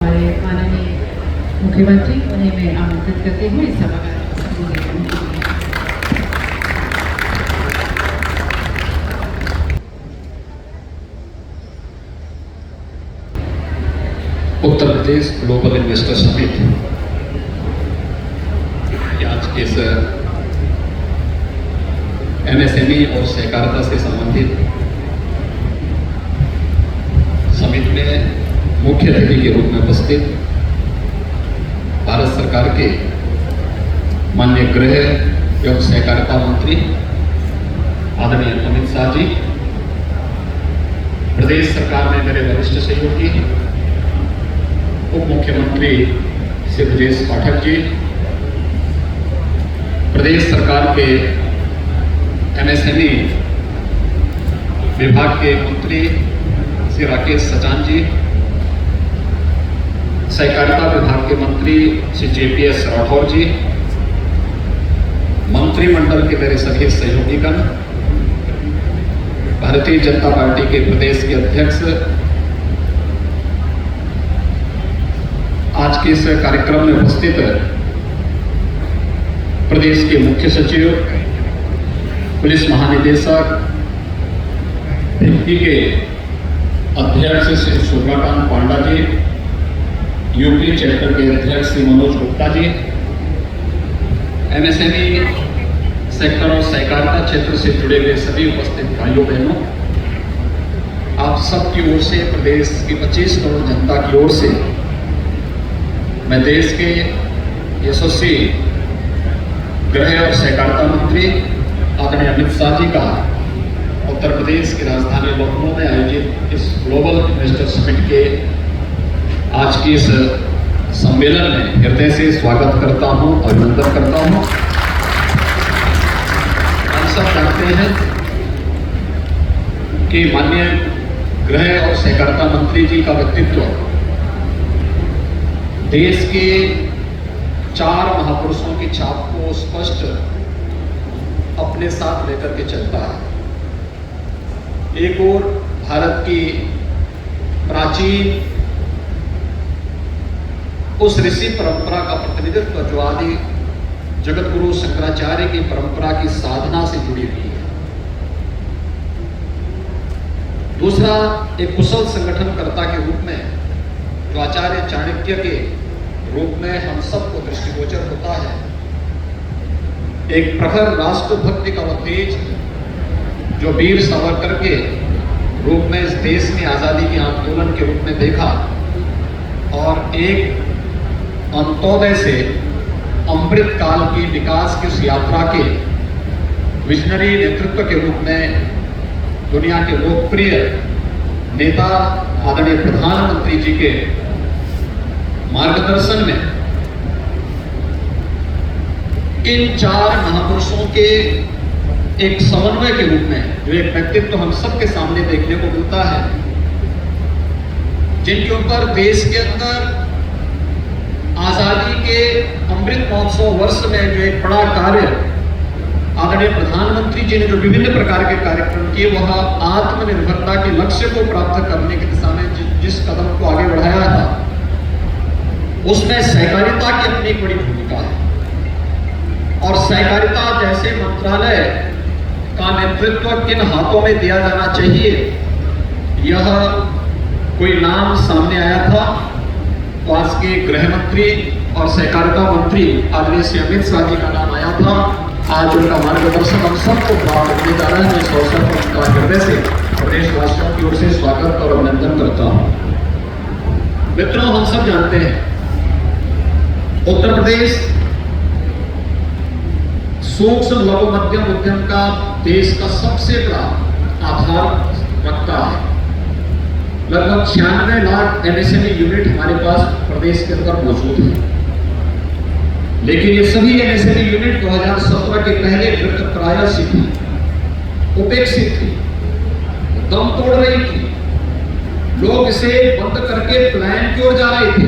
हमारे माननीय मुख्यमंत्री उन्हें मैं आमंत्रित करते हुए इस सभा का संबोधन करूंगी। Uttar Pradesh global investor summit आज के इस एमएसएमई और सहकारिता से संबंधित समिट में मुख्य अतिथि के रूप में उपस्थित भारत सरकार के माननीय गृह एवं सहकारिता मंत्री आदरणीय अमित शाह जी, प्रदेश सरकार में मेरे वरिष्ठ सहयोगी उप मुख्यमंत्री श्री ब्रजेश पाठक जी, प्रदेश सरकार के एमएसएमई विभाग के मंत्री श्री राकेश सचान जी, सहकारिता विभाग के मंत्री श्री जेपीएस राठौर जी, मंत्रिमंडल के मेरे सभी सहयोगीगण, भारतीय जनता पार्टी के प्रदेश के अध्यक्ष, आज के इस कार्यक्रम में उपस्थित प्रदेश के मुख्य सचिव, पुलिस महानिदेशक, फिक्की के अध्यक्ष श्री शोभाकांत पांडा जी, यूपी चैप्टर के अध्यक्ष श्री मनोज गुप्ता जी, एमएसएमई सेक्टर और सहकारिता क्षेत्र से जुड़े हुए सभी उपस्थित भाइयों बहनों, आप सबकी ओर से, प्रदेश की 25 करोड़ जनता की ओर से मैं देश के यशस्वी गृह और सहकारिता मंत्री आदरणीय अमित शाह जी का उत्तर प्रदेश की राजधानी लखनऊ में आयोजित इस ग्लोबल इन्वेस्टर समिट के आज की इस सम्मेलन में हृदय से स्वागत करता हूं, अभिनंदन करता हूं। हम सब जानते हैं कि माननीय गृह और सहकारिता मंत्री जी का व्यक्तित्व देश के 4 महापुरुषों की छाप को स्पष्ट अपने साथ लेकर के चलता है। एक ओर भारत की प्राचीन उस ऋषि परंपरा का प्रतिनिधित्व जो आदि जगत गुरु शंकराचार्य की परंपरा की साधना से जुड़ी हुई है। दूसरा, एक कुशल संगठनकर्ता के रूप में जो आचार्य चाणक्य के रूप में हम सबको दृष्टिगोचर होता है। एक प्रखर राष्ट्रभक्ति का तेज जो वीर सावरकर के रूप में इस देश ने आजादी के आंदोलन के रूप में देखा, और एक अंत्योदय से अमृत काल की विकास की उस यात्रा के विजनरी नेतृत्व के रूप में दुनिया के लोकप्रिय नेता आदरणीय प्रधानमंत्री जी के मार्गदर्शन में इन 4 महापुरुषों के एक समन्वय के रूप में जो एक व्यक्तित्व हम सबके सामने देखने को मिलता है, जिनके ऊपर देश के अंदर आजादी के अमृत महोत्सव वर्ष में जो एक बड़ा कार्य आदरणीय प्रधानमंत्री जी ने जो विभिन्न प्रकार के कार्यक्रम किए, वह आत्मनिर्भरता के लक्ष्य को प्राप्त करने की दिशा में जिस कदम को आगे बढ़ाया था, उसमें सहकारिता की अपनी एक बड़ी भूमिका है। और सहकारिता जैसे मंत्रालय का नेतृत्व किन हाथों में दिया जाना चाहिए, यह कोई नाम सामने आया था तो आज के गृह मंत्री और सहकारिता मंत्री आदरणीय श्री अमित शाह जी का नाम आया था। आज उनका मार्गदर्शन हम सबको प्राप्त होने जा रहा है। इस अवसर पर उनका हृदय से प्रदेशवासियों की ओर से स्वागत और अभिनंदन करता हूं। मित्रों, हम सब जानते हैं उत्तर प्रदेश सूक्ष्म लघु मध्यम उद्यम का देश का सबसे बड़ा आधार रखता है। लगभग 96 लाख एमएसएमई यूनिट हमारे पास प्रदेश के अंदर मौजूद है, लेकिन ये सभी एमएसएमई यूनिट 2017 के पहले प्रायः थी, उपेक्षित थी, दम तोड़ रही थी। लोग इसे बंद करके प्लान की ओर जा रहे थे।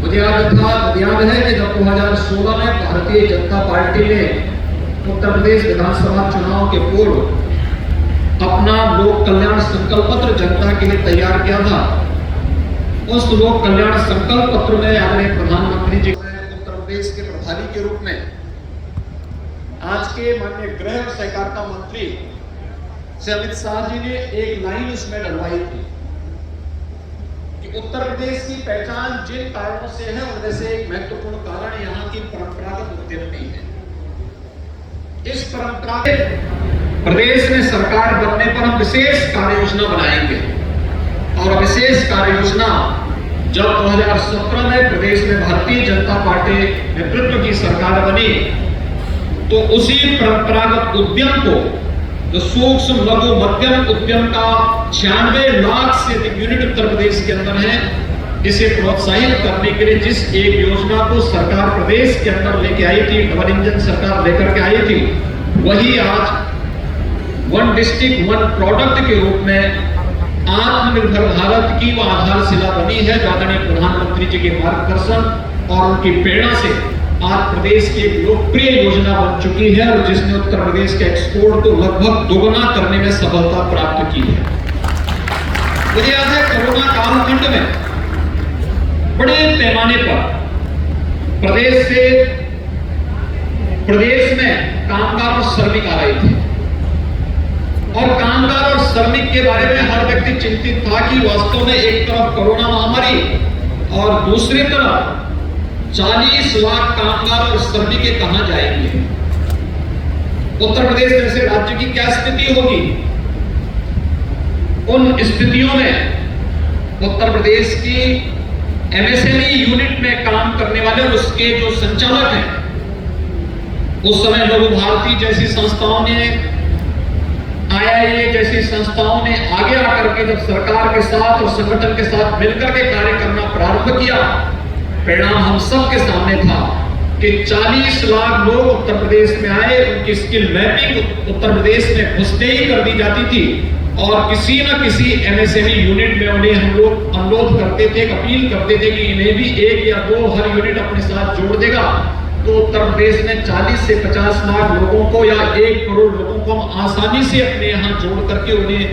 मुझे याद है कि जब 2016 में भारतीय जनता पार्टी ने उत्तर प्रदेश विधानसभा चुनाव के पूर्व अपना लोक कल्याण संकल्प पत्र जनता के लिए तैयार किया था, उस लोक कल्याण संकल्प पत्र में आदरणीय प्रधानमंत्री जी उत्तर प्रदेश के प्रभारी के रूप में आज के माननीय गृह और सहकारिता मंत्री से अमित शाह जी ने एक लाइन उसमें डलवाई थी कि उत्तर प्रदेश की पहचान जिन कारणों से है उनमें से एक महत्वपूर्ण कारण यहाँ की परंपरागत उद्यमी है। इस परंपरागत प्रदेश में सरकार बनने पर हम विशेष कार्य योजना बनाएंगे और विशेष कार्य योजना जब 2017 में प्रदेश में भारतीय जनता पार्टी नेतृत्व की सरकार बनी तो उसी परंपरागत उद्यम को जो सूक्ष्म लघु मध्यम उद्यम का 96 लाख से अधिक यूनिट उत्तर प्रदेश के अंदर है, इसे प्रोत्साहित करने के लिए जिस एक योजना को सरकार प्रदेश के अंदर लेके आई थी, डबल इंजन सरकार लेकर के आई थी, वही आज वन डिस्ट्रिक्ट वन प्रोडक्ट के रूप में आत्मनिर्भर भारत की वो आधारशिला बनी है, जो आदरणीय प्रधानमंत्री जी के मार्गदर्शन और उनकी प्रेरणा से आज प्रदेश की एक लोकप्रिय योजना बन चुकी है और जिसने उत्तर प्रदेश के एक्सपोर्ट को लगभग दोगुना करने में सफलता प्राप्त की है। मुझे याद है कोरोना कालखंड में बड़े पैमाने पर प्रदेश में कामगार और श्रमिक आ रहे थे और कामगार और श्रमिक के बारे में हर व्यक्ति चिंतित था कि वास्तव में एक तरफ कोरोना महामारी और दूसरी तरफ 40 लाख कामगार और श्रमिक कहां जाएंगे। उत्तर प्रदेश जैसे राज्य की क्या स्थिति होगी। उन स्थितियों में उत्तर प्रदेश की एमएसएमई यूनिट में काम करने वाले और उसके जो संचालक हैं, उस समय लोग भारती जैसी संस्थाओं ने, आईआईए जैसी संस्थाओं ने आगे आकर के जब सरकार के साथ और संगठन के साथ मिलकर के कार्य करना प्रारंभ किया, परिणाम हम सबके सामने था कि 40 लाख लोग उत्तर प्रदेश में आए। उनकी स्किल मैपिंग उत्तर प्रदेश में घुसते ही कर दी जाती थी और किसी न किसी एमएसएमई यूनिट में उन्हें हम लोग अनुरोध करते थे, अपील करते थे कि इन्हें भी 1 या 2 हर यूनिट अपने साथ जोड़ देगा तो उत्तर प्रदेश में 40 से 50 लाख लोगों को या 1 करोड़ लोगों को हम आसानी से अपने यहाँ जोड़ करके उन्हें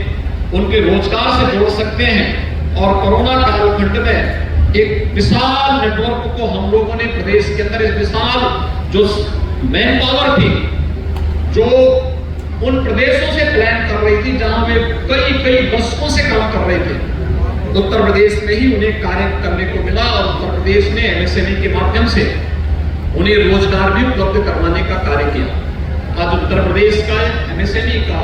उनके रोजगार से जोड़ सकते हैं। और कोरोना कालखंड में एक विशाल नेटवर्क को हम लोगों ने प्रदेश के अंदर, इस विशाल जो मैन पावर थी जो उन प्रदेशों से प्लान कर रही थी जहां वे कई दशकों से काम कर रहे थे, उत्तर प्रदेश में ही उन्हें कार्य करने को मिला और उत्तर प्रदेश ने एमएसएमई के माध्यम से उन्हें रोजगार भी उपलब्ध करवाने का कार्य किया। आज उत्तर प्रदेश का एमएसएमई का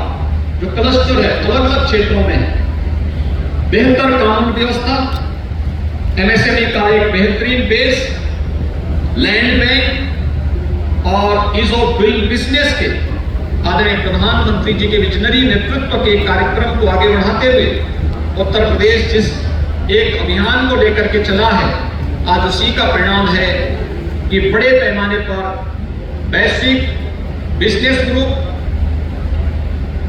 जो क्लस्टर है अलग अलग क्षेत्रों में, बेहतर कानून व्यवस्था, एमएसएमई का एक बेहतरीन बेस, लैंड बैंक और ईज ऑफ डूइंग बिजनेस के आदरणीय प्रधानमंत्री जी के विजनरी नेतृत्व के कार्यक्रम को आगे बढ़ाते हुए उत्तर प्रदेश जिस एक अभियान को लेकर के चला है, आज उसी का परिणाम है कि बड़े पैमाने पर वैश्विक बिजनेस ग्रुप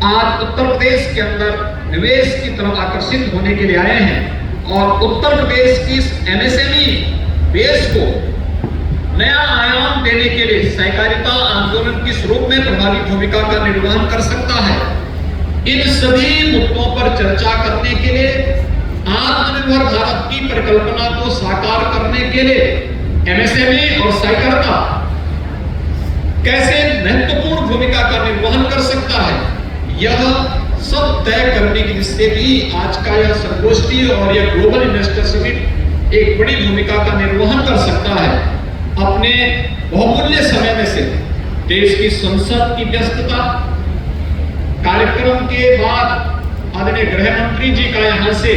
आज उत्तर प्रदेश के अंदर निवेश की तरफ आकर्षित होने के लिए आए हैं और उत्तर प्रदेश की एमएसएमई बेस को नया आयाम देने के लिए सहकारिता आंदोलन किस रूप में प्रभावी भूमिका का निर्वहन कर सकता है, इन सभी मुद्दों पर चर्चा करने के लिए, आत्मनिर्भर भारत की परिकल्पना को साकार करने के लिए एमएसएमई और सहकारिता कैसे महत्वपूर्ण भूमिका का निर्वहन कर सकता है, यह सब तय करने के लिए भी आज का यह संगोष्ठी और यह ग्लोबल इन्वेस्टर समिट एक बड़ी भूमिका का निर्वहन कर सकता है। अपने बहुमूल्य समय में से देश की संसद की व्यस्तता, कार्यक्रम के बाद आदरणीय गृह मंत्री जी का यहाँ से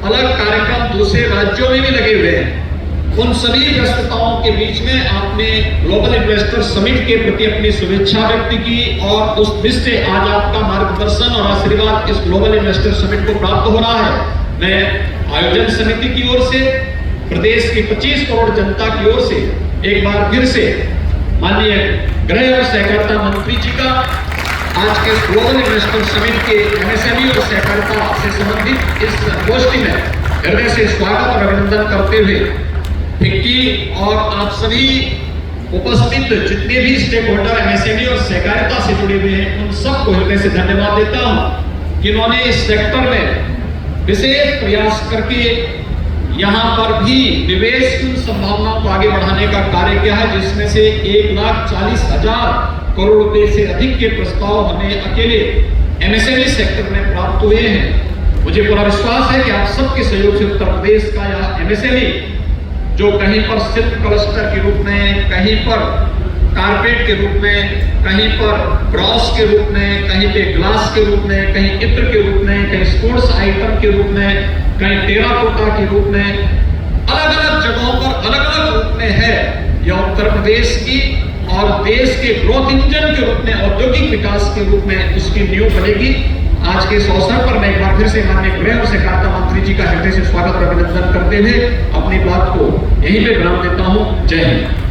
अलग कार्यक्रम दूसरे राज्यों में भी लगे हुए हैं, उन सभी व्यस्तताओं के बीच में आपने ग्लोबल इन्वेस्टर समिट के प्रति अपनी शुभेच्छा व्यक्त की और उस दृष्टि से आज आपका मार्गदर्शन और आशीर्वाद इस ग्लोबल इन्वेस्टर समिट को प्राप्त हो रहा है। मैं आयोजन समिति की ओर से, प्रदेश की 25 करोड़ जनता की ओर से एक बार फिर से माननीय गृह और सहकारिता मंत्री जी का आज के ग्लोबल इन्वेस्टर समिट के एमएसएमई और सहकारिता से संबंधित इस गोष्ठी में हृदय से स्वागत और अभिनंदन करते हुए फिक्की और आप सभी उपस्थित जितने भी स्टेक होल्डर एमएसएमई और सहकारिता से जुड़े हुए हैं उन सबको हृदय से धन्यवाद देता हूं कि इन्होंने इस सेक्टर में विशेष प्रयास करके यहाँ पर भी निवेश की संभावनाओं को आगे बढ़ाने का कार्य किया है, जिसमें से 1,40,000 करोड़ रुपए से अधिक के प्रस्ताव हमें अकेले एमएसएमई सेक्टर में प्राप्त हुए हैं। मुझे पूरा विश्वास है कि आप सबके सहयोग से उत्तर प्रदेश का यह एमएसएमई, जो कहीं पर शिल्प क्लस्टर के रूप में, कहीं पर कारपेट के रूप में, कहीं पर ब्रॉस के रूप में, कहीं पे ग्लास के रूप में, कहीं इत्र के रूप में, कहीं स्पोर्ट्स आइटम के रूप में, कहीं टेराकोटा के रूप में, अलग अलग जगहों पर अलग अलग रूप में है, यह उत्तर प्रदेश की और देश के ग्रोथ इंजन के रूप में, औद्योगिक विकास के रूप में उसकी नींव बनेगी। आज के इस अवसर पर मैं एक बार फिर से माननीय गृह और सहकारिता मंत्री जी का हृदय से स्वागत और अभिनंदन करते हुए अपनी बात को यहीं पे विराम देता हूं। जय हिंद।